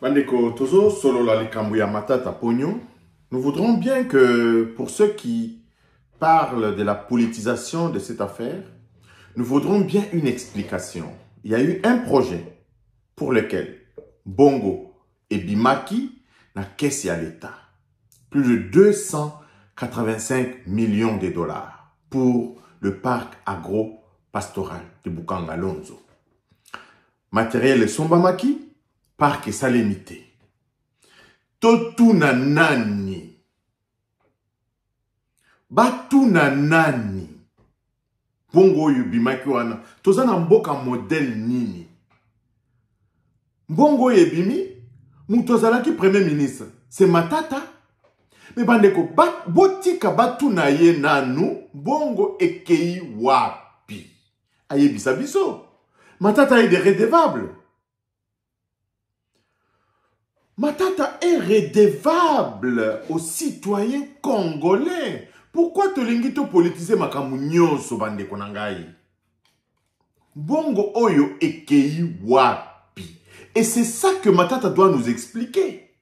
Bandeko Tozo, solo la likambuya matata pognon. Nous voudrons bien que, pour ceux qui parlent de la politisation de cette affaire, nous voudrons bien une explication. Il y a eu un projet pour lequel Bongo et Bimaki n'a caissé à l'État plus de 285 millions de dollars pour le parc agro-pastoral de Bukanga-Lonzo. Matériel Sombamaki, parc salémité. Totuna nani. Batuna nani. Bongo Bimaki wana. Tozana mboka modèle nini. Bongo Yebimi, Moutozalaki premier ministre. C'est Matata. Mais bandeko, botika batuna ye nanu, Bongo ekei wapi. Ayebisa biso. Matata est redevable. Matata est redevable aux citoyens congolais. Pourquoi te lingito politiser makambu nyonso bandeko nangai? Bongo oyo ekei wapi. Et c'est ça que Matata doit nous expliquer.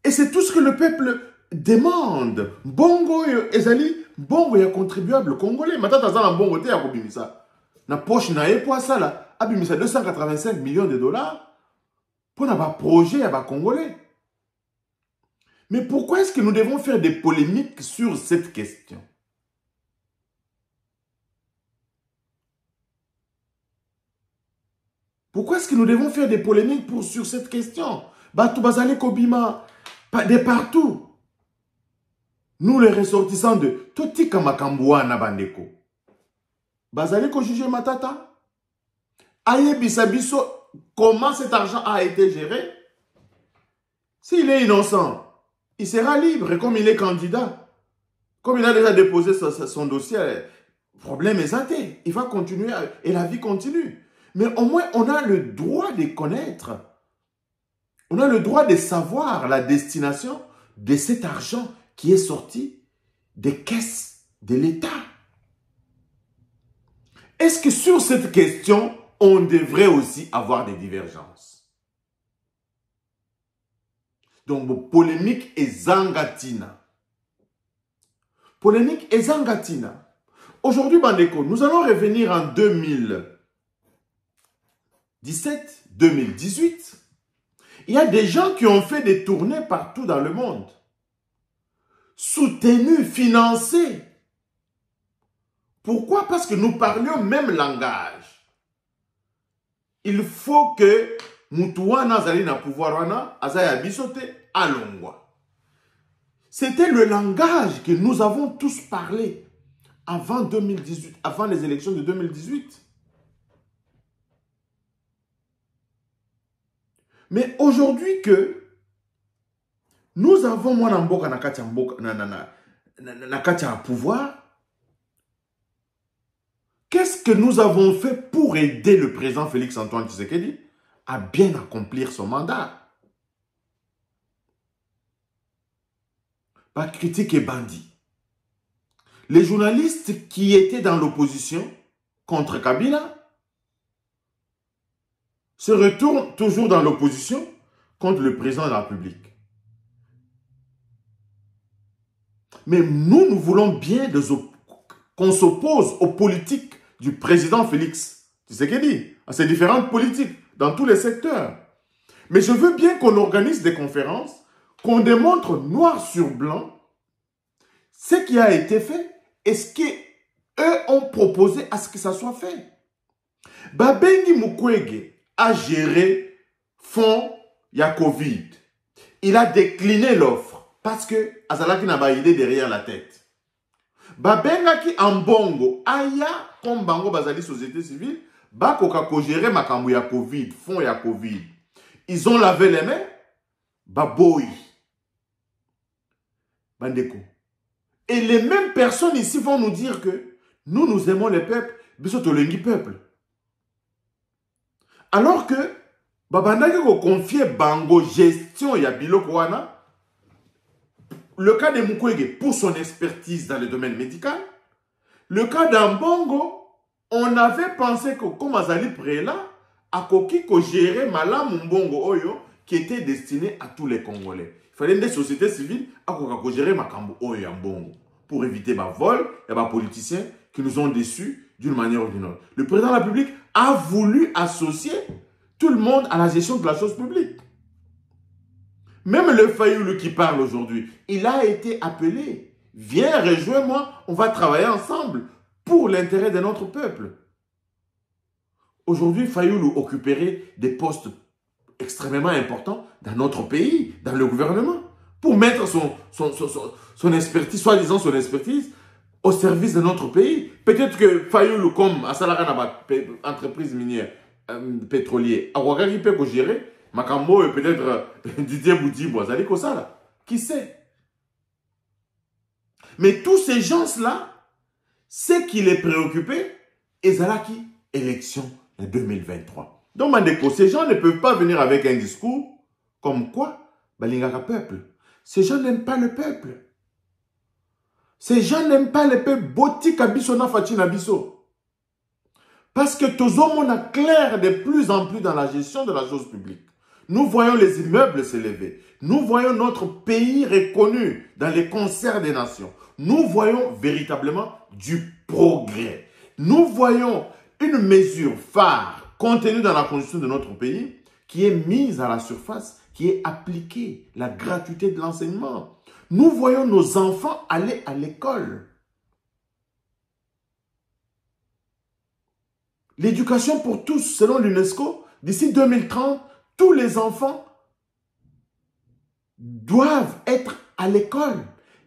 Et c'est tout ce que le peuple demande. Bongo oyo ezali bongo ya contribuable congolais. Matata zana bongo te ya kobimisa. Na poche na ye po asala abimisa 285 millions de dollars. Pour un projet à Congolais. Mais pourquoi est-ce que nous devons faire des polémiques sur cette question? Pourquoi est-ce que nous devons faire des polémiques sur cette question? Batou Bazale Kobima, de partout. Nous les ressortissants de Totika Makambouana Nabandeko. Bazale ko juger Matata. Aye Bisabiso. Comment cet argent a été géré? S'il est innocent, il sera libre comme il est candidat. Comme il a déjà déposé son dossier, problème est santé. Il va continuer et la vie continue. Mais au moins, on a le droit de connaître. On a le droit de savoir la destination de cet argent qui est sorti des caisses de l'État. Est-ce que sur cette question, on devrait aussi avoir des divergences? Donc, polémique et zangatina. Polémique et zangatina. Aujourd'hui, Bandeko, nous allons revenir en 2017, 2018. Il y a des gens qui ont fait des tournées partout dans le monde. Soutenus, financés. Pourquoi? Parce que nous parlions même langage. Il faut que Moutouana Zalina pouvoirana Azaya Bisote Alongwa. C'était le langage que nous avons tous parlé avant 2018, avant les élections de 2018. Mais aujourd'hui que nous avons Mwanamboka Nakatia pouvoir, qu'est-ce que nous avons fait pour aider le président Félix-Antoine Tshisekedi à bien accomplir son mandat? Pas critique et bandit. Les journalistes qui étaient dans l'opposition contre Kabila se retournent toujours dans l'opposition contre le président de la République. Mais nous voulons bien qu'on s'oppose aux politiques du président Félix Tshisekedi, à ces différentes politiques, dans tous les secteurs. Mais je veux bien qu'on organise des conférences, qu'on démontre noir sur blanc ce qui a été fait et ce qu'eux ont proposé à ce que ça soit fait. Babengi Mukwege a géré fonds ya Covid. Il a décliné l'offre parce que Azalaki n'a pas idée derrière la tête. Babengaki Ambongo, aya comme bango bazali société civile, bakoka ko gérer makambu ya Covid, fonds ya Covid. Ils ont lavé les mains, baboy. Bandeko. Et les mêmes personnes ici vont nous dire que nous aimons le peuple, biso tolengi peuple. Alors que babandaki ko confier bango gestion ya biloko wana. Le cas de Mukwege pour son expertise dans le domaine médical. Le cas d'Ambongo, on avait pensé que comme Azali Prela, akoki ko gérer malamu mbongo oyo qui était destiné à tous les Congolais. Il fallait des sociétés civiles akoka ko gérer makambo oyo ya mbongo pour éviter ma vol et ma politiciens qui nous ont déçus d'une manière ou d'une autre. Le président de la République a voulu associer tout le monde à la gestion de la chose publique. Même le Fayoulou qui parle aujourd'hui, il a été appelé. Viens, rejoins-moi, on va travailler ensemble pour l'intérêt de notre peuple. Aujourd'hui, Fayoulou occuperait des postes extrêmement importants dans notre pays, dans le gouvernement, pour mettre son expertise, soi-disant son expertise, au service de notre pays. Peut-être que Fayoulou, comme à Salarana, entreprise minière, pétrolier, Awagari peut gérer, Makambo et peut-être Didier Boudimbo, qui sait? Mais tous ces gens-là, ce qui les préoccupait, et Zalaki, élection de 2023. Donc, Mandeko, ces gens ne peuvent pas venir avec un discours comme quoi, Balingaka peuple. Ces gens n'aiment pas le peuple. Ces gens n'aiment pas le peuple. Boti kabiso na fachi na biso. Parce que tous hommes a clair de plus en plus dans la gestion de la chose publique. Nous voyons les immeubles s'élever. Nous voyons notre pays reconnu dans les concerts des nations. Nous voyons véritablement du progrès. Nous voyons une mesure phare contenue dans la constitution de notre pays qui est mise à la surface, qui est appliquée, la gratuité de l'enseignement. Nous voyons nos enfants aller à l'école. L'éducation pour tous, selon l'UNESCO, d'ici 2030, tous les enfants doivent être à l'école.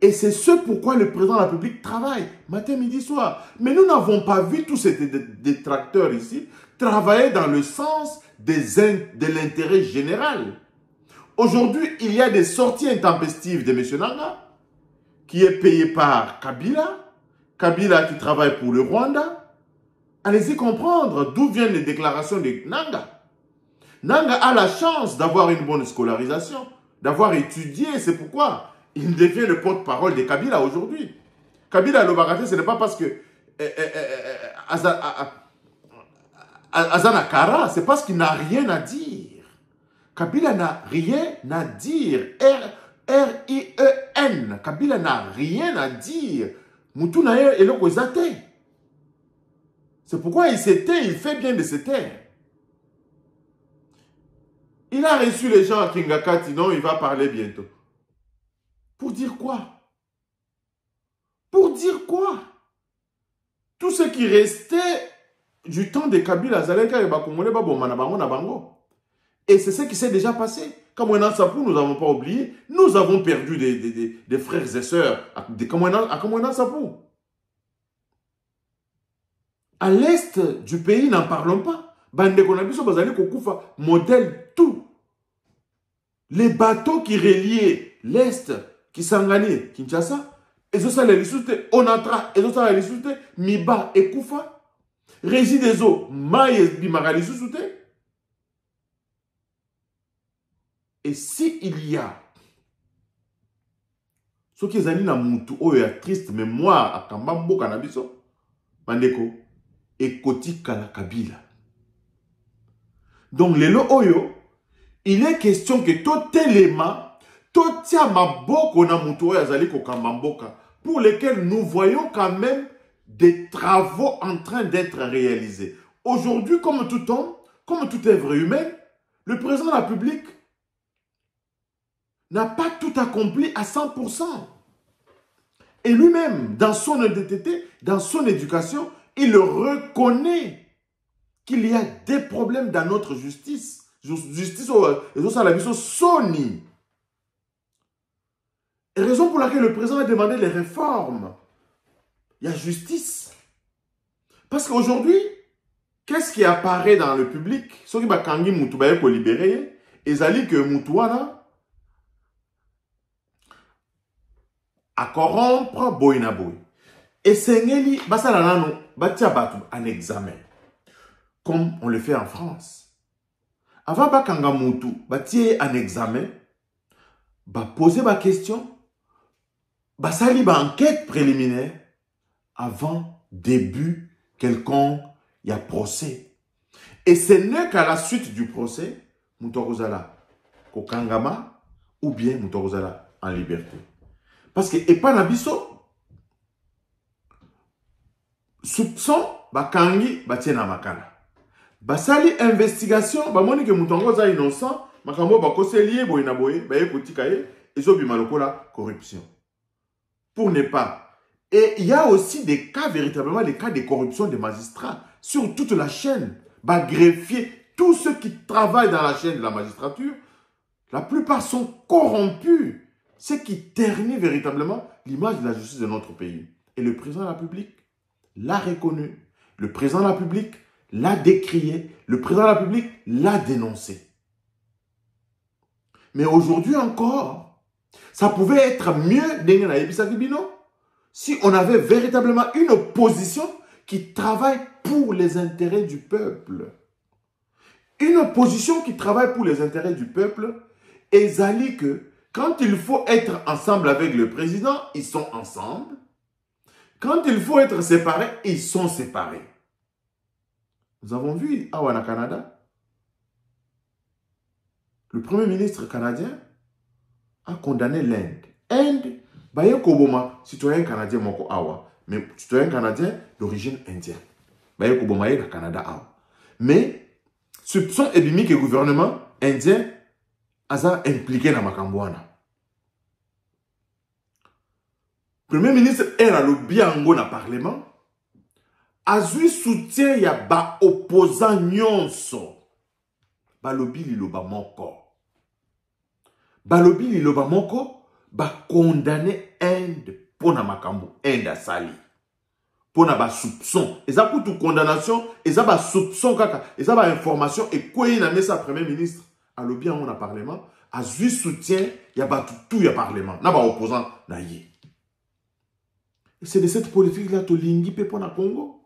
Et c'est ce pourquoi le président de la République travaille, matin, midi, soir. Mais nous n'avons pas vu tous ces détracteurs ici travailler dans le sens de l'intérêt général. Aujourd'hui, il y a des sorties intempestives de M. Nanga, qui est payé par Kabila. Kabila qui travaille pour le Rwanda. Allez-y comprendre d'où viennent les déclarations de Nanga. Nanga a la chance d'avoir une bonne scolarisation, d'avoir étudié, c'est pourquoi il devient le porte-parole de Kabila aujourd'hui. Kabila Lobaraté, ce n'est pas parce que Azana Kara, c'est parce qu'il n'a rien à dire. Kabila n'a rien à dire. R-I-E-N. Kabila n'a rien à dire. Moutouna et le Kozate. C'est pourquoi il s'était, il fait bien de se taire. Il a reçu les gens à Kingakati, non, il va parler bientôt. Pour dire quoi? Pour dire quoi? Tout ce qui restait du temps de Kabila, et c'est ce qui s'est déjà passé. Comme on a Sapou, nous n'avons pas oublié, nous avons perdu des frères et sœurs à Kamouena Sapou. À l'est du pays, n'en parlons pas. Bande Konabiso Bazali Kokufa modèle tout. Les bateaux qui reliaient l'est, qui s'engagnaient, Kinshasa, et ça les ressources, Onatra, et ça les ressources, Miba et Koufa, Régie des eaux, Maïs Bimara les ressources. Et si il y a ce qui est na mutu oyo triste mémoire à Kambambo Kanabiso, Bandeko, et Koti Kala Kabila. Donc, les oyo, il est question que tout élément, tout tiamaboko na mutu oyo azali ko Kambamboka, pour lesquels nous voyons quand même des travaux en train d'être réalisés. Aujourd'hui, comme tout homme, comme toute œuvre humaine, le président de la République n'a pas tout accompli à 100%. Et lui-même, dans son honnêteté, dans son éducation, il reconnaît qu'il y a des problèmes dans notre justice. Justice, Sony. Et raison pour laquelle le président a demandé les réformes. Il y a justice. Parce qu'aujourd'hui, qu'est-ce qui apparaît dans le public? Ceux qui va kangi Moutoubaye pour libérer, ils allaient que Moutouana à corrompre Boyna Boy. Et c'est Ngeli, Basalanano, Batia Batou, un examen. Comme on le fait en France. Avant Bakanga Moutou, Batia un examen, poser ma question, Basali ba enquête préliminaire, avant début quelconque, il y a procès. Et ce n'est qu'à la suite du procès, Moutokozala Kokangama ou bien Moutokozala en liberté. Parce que, et pas Nabiso, soupçon, Bakangi, Batiena Makala. Basali investigation, Monique Moutokozala innocent, Makambo Bakoselier, Boinaboye, Baye Kotikaye, et Zobimalokola, corruption. Pour ne pas. Et il y a aussi des cas, véritablement, les cas de corruption des magistrats sur toute la chaîne. Bah, greffier, tous ceux qui travaillent dans la chaîne de la magistrature, la plupart sont corrompus. Ce qui ternit véritablement l'image de la justice de notre pays. Et le président de la République l'a reconnu. Le président de la République l'a décrié. Le président de la République l'a dénoncé. Mais aujourd'hui encore, ça pouvait être mieux si on avait véritablement une opposition qui travaille pour les intérêts du peuple. Une opposition qui travaille pour les intérêts du peuple, et Zali que quand il faut être ensemble avec le président, ils sont ensemble. Quand il faut être séparés, ils sont séparés. Nous avons vu à Wana Canada, le premier ministre canadien a condamné l'Inde. Inde, Baye Koboma, citoyen canadien moko awa, mais citoyen canadien d'origine indienne. Baye Koboma est le Canada awa. Mais soupçon ébimi que le gouvernement indien a impliqué dans Makambouana. Premier ministre est à l'Obiango dans le Parlement. A eu soutien ya ba opposant nyonso. Balobi liloba moko. Balobi liloba moko ba condamné Inde pour na makambo Inde asali. Pour na ba soupçon. Eza kutu condamnation, eza ba soupçon kaka, eza ba information et quoi il a mis sa premier ministre à l'Obiango dans le Parlement. A eu soutien ya ba tout ya Parlement. Na ba opposant na ye. Et c'est de cette politique-là que Tolingi peut pour le Congo.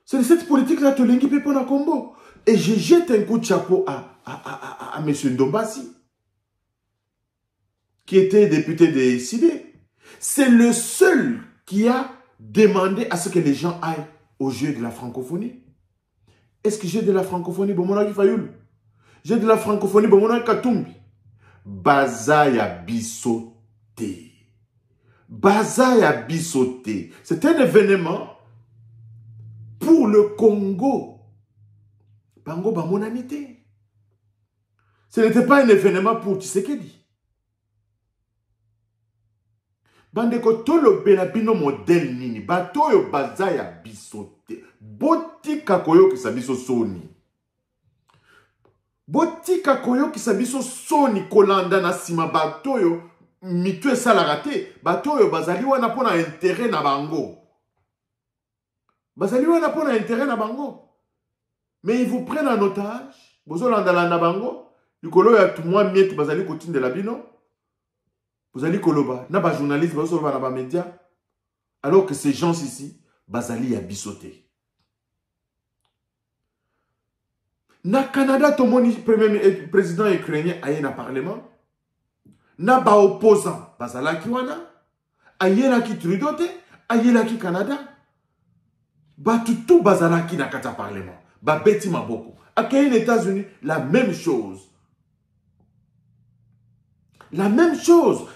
C'est de cette politique-là que Tolingi peut pour le Congo. Et je jette un coup de chapeau à M. Ndombasi, qui était député de Sidé. C'est le seul qui a demandé à ce que les gens aillent au jeu de la francophonie. Est-ce que j'ai de la francophonie Bomona Fayoul? J'ai de la francophonie Bomona Katumbi. Bazaya Bissoté. Bazaya Bissoté. C'est un événement pour le Congo. Bango Bamonanité. Ce n'était pas un événement pour Tshisekedi. Bandeko tolo belabino modèle nini. Batoyo Bazaya Bissoté. Botika koyo kisabiso soni. Botika koyo kisabiso soni kolanda na sima batoyo. Mitue salarate, batoyo bazali wana pona intérêt na bango. Bazali wana pona intérêt na bango. Mais ils vous prennent en otage. Bozo landalanda bango. Likolo ya tout moi mietu bazali kotine de la bino. Bazali koloba. Na ba journaliste bazo na ba média. Alors que ces gens ici, bazali ya bisoté. Na Canada, tomoni premier président ukrainien aye na parlement. Na ba opposant bazalaki wana ayelaki Trudeau te ayelaki Canada ba tout bazalaki na kata parlement ba beti maboko akei les États-Unis la même chose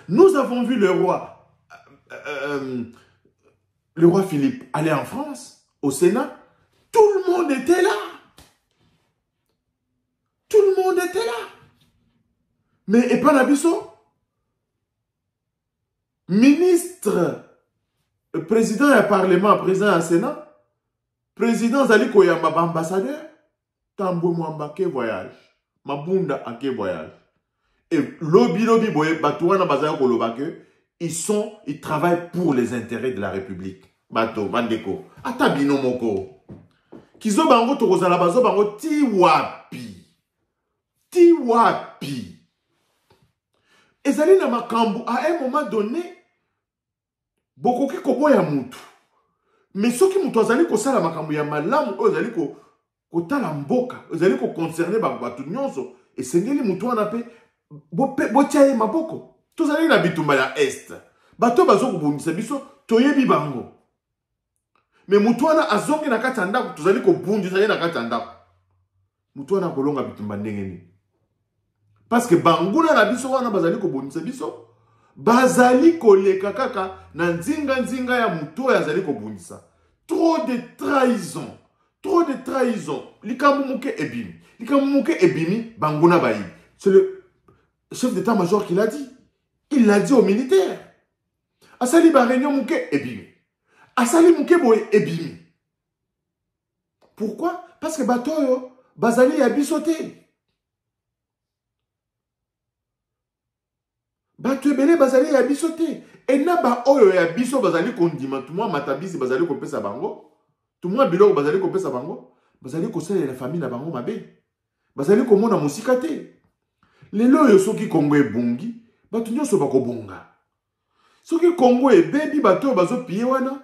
nous avons vu le roi Philippe aller en France au Sénat, tout le monde était là, mais et pas Nabiso ministre, président et parlement, président et sénat, président Zali Koyamba, ambassadeur, Tambo Mwamba, ke voyage, Mabunda, à ke voyage. Et lobby boye, Batouana Bazaya Kolobake, ils travaillent pour les intérêts de la République. Bato, Bandeko, Atabino Moko. Kizo Bango Tokozala Bazo Bango Tiwapi. Et Zali na Makambu, à un moment donné, beaucoup qui koboya mutu. Mais ceux qui mutu azali ko sala makambu ya malamu, ozali ko tala mboka, ozali ko concerner batu nyonso. Et sengeli mutu wana pe botiaye maboko. Tozali na bitumba ya est. Bato bazo kubundisa biso toyebi bango. Mais mutuana azongi na kati ndako tozali ko bundisa ye na kati ndako. Mutuana kolonga bitumba ndengeni. Parce que banguna na biso wana bazali ko bundisa biso, bazali koleka kaka na nzinga ya muto ya zali ko bundisa. Trop de trahison. Trop de trahison. Likambu muke ebimi. Likambu muke ebimi banguna bayi. C'est le chef d'état-major qui l'a dit. Il l'a dit aux militaires. Asali ba réunion muke ebimi. Asali muke boye ebimi. Pourquoi? Parce que batoyo bazali ya bisote. Bato ebele bazali ya bisote. Et na ba oyo ya biso bazali kondima. Tout moi matabisi bazali ko pesa bango. Tout moi biloko bazali ko pesa bango. Bazali ko sala la famille na bango mabe. Bazali ko mona musika te. Lelo yo soki Kongo ebungi, bato nyonso bako bonga. Soki Kongo ebebi bato bazo piye wana,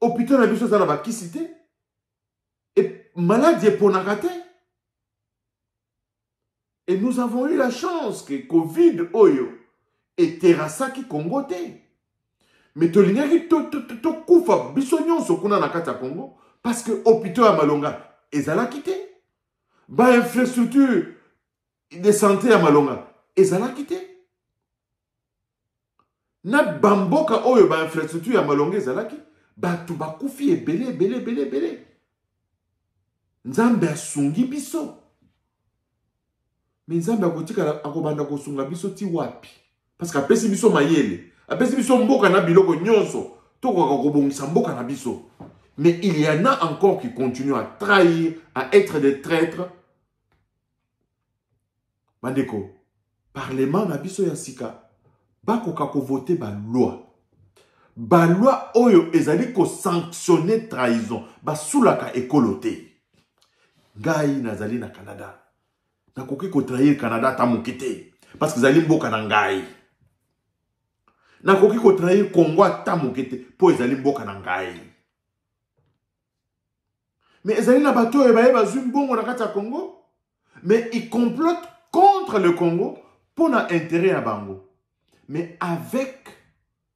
hôpital na biso zala bakisi te, et maladie eponaka te. Et nous avons eu la chance que Covid oyo eterasaki Kongo te. Mais tolingaki to kufa biso nyonso kuna na kati ya Kongo parce que hôpital ya Malonga ezalaki te. Ba infrastructure de santé ya Malonga ezalaki te. Na bamboka oyo ba infrastructure ya Malonga ezalaki, batu bakufi ebele. Nzambe asungi biso. Mais Nzambe akotika akobanda kosunga biso ti wapi? Parce que apesi biso mayele, apesi biso mboka na biloko nyonso, tokoka kobongisa mboka na biso. Mais il y en a encore qui continuent à trahir, à être des traîtres. Bandeko, parlement na biso ya sika, bakoka ko voter ba loi. Ba loi oyo ezali ko sanctionner trahison, ba soulaka ekolote. Ngai nazali na Canada. Nakoki ko trahir Canada ta mokete parce que zali mboka na ngai. Nakoki ko trahir Congo ta mokete po ezali mboka na ngai. Mais ezali na bato ebaye bazwi mbongo na kati ya Congo, mais ils complotent contre le Congo pour un intérêt à bango. Mais avec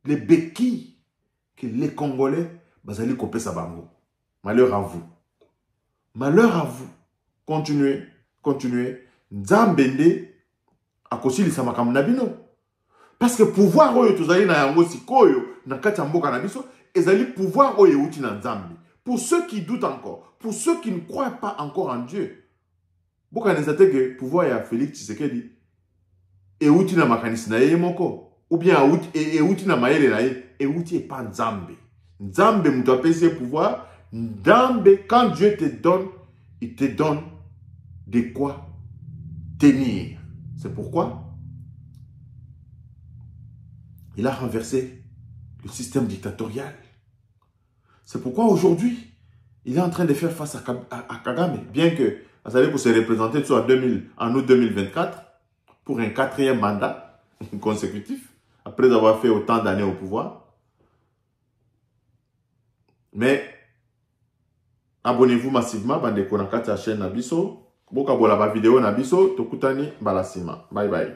les béquilles que les Congolais bazali kopé sa bango. Malheur à vous. Malheur à vous. Continuez. Nzambende akosilisa makambo na bino. Parce que pouvoir oyo tozali na yango sikoyo na kati ya mboka na biso ezali pouvoir oyo euti na Nzambe. Pour ceux qui doutent encore, pour ceux qui ne croient pas encore en Dieu. Boka nezate que pouvoir ya Félix Tshisekedi euti na makanisi na ye moko ou bien euti na mayele na ye euti e pas Nzambe. Nzambe muto apesi pouvoir. Nzambe, quand Dieu te donne, il te donne de quoi tenir. C'est pourquoi il a renversé le système dictatorial. C'est pourquoi aujourd'hui, il est en train de faire face à Kagame, bien que ça allait pour se représenter en août 2024 pour un 4e mandat consécutif, après avoir fait autant d'années au pouvoir. Mais abonnez-vous massivement, bandeko na kati ya chaîne Nabiso. Boka bola ba vidéo Nabiso, tokutani balasima. Bye bye.